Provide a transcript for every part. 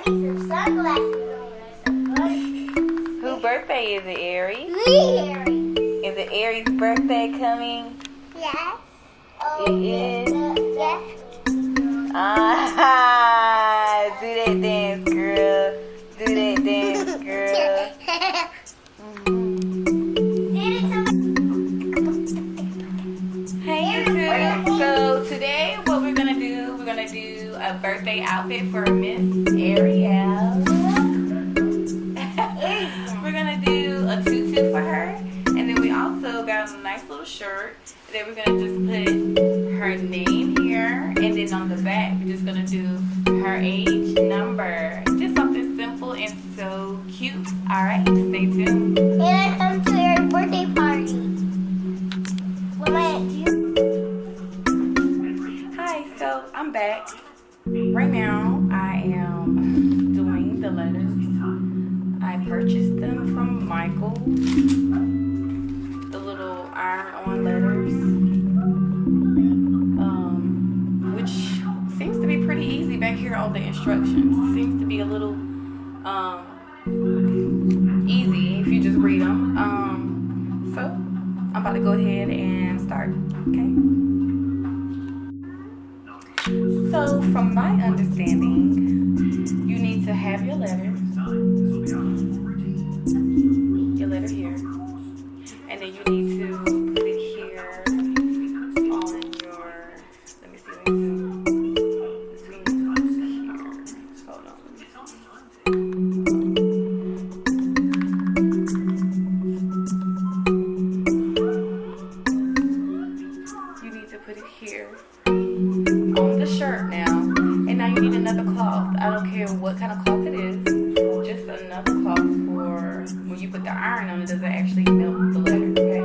some sunglasses on. Whose birthday is it, Aries? Aries. Is it Aries' birthday coming? Yes. It is. Yes. Ah, do that dance, girl. Do that dance, girl. Hey, YouTube. So today, what we're gonna do a birthday outfit for Miss Arielle. We're gonna do a tutu for her, and then we also got a nice little shirt. And then we're gonna just put her name here, and then on the back, we're just gonna do her age, number, just something simple and so cute. All right, stay tuned. And I come to your birthday party. Hi, so I'm back. Right now, I am doing the letters. I purchased them from Michael. The little iron-on letters, which seems to be pretty easy back here on the instructions. It seems to be a little easy if you just read them. So I'm about to go ahead and start. Okay. So from my understanding, you need to have your letter here, and then you need to put it here on your, let me see, between here, hold on, let me see. You need to put it here on the shirt now, and now you need another cloth. I don't care what kind of cloth it is, just another cloth for when you put the iron on it, doesn't actually melt the letter, okay?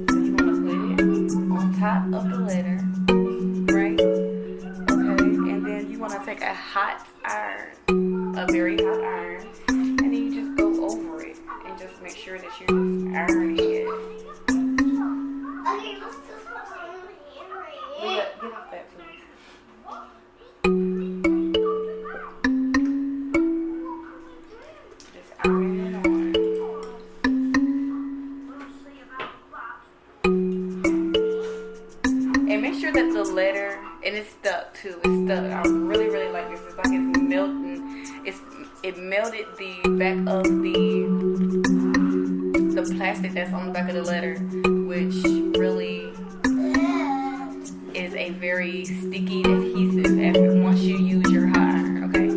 So you want to put it on top of the letter, right? Okay, and then you want to take a hot iron, a very hot iron, and then you just go over it and just make sure that you're just ironing it. Okay, let's just put my hand right. Get off that, please. Just iron it on. And make sure that the letter, and it's stuck too. It's stuck. I really, really like this. It's like it's melting. It melted the back of the plastic that's on the back of the letter, which really is a very sticky adhesive after once you use your hot iron, okay?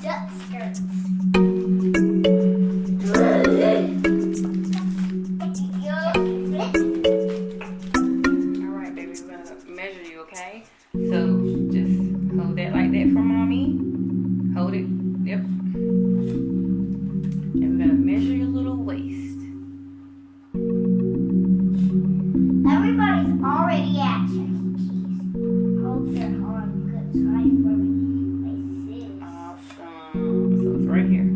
duck skirts. Alright, baby, we're gonna measure you, okay? So just hold that like that for mommy. Hold it. Yep. And we're gonna measure your little waist. Everybody's already at Chuck E. Cheese. Hope they're on good time for me. Awesome. So it's right here.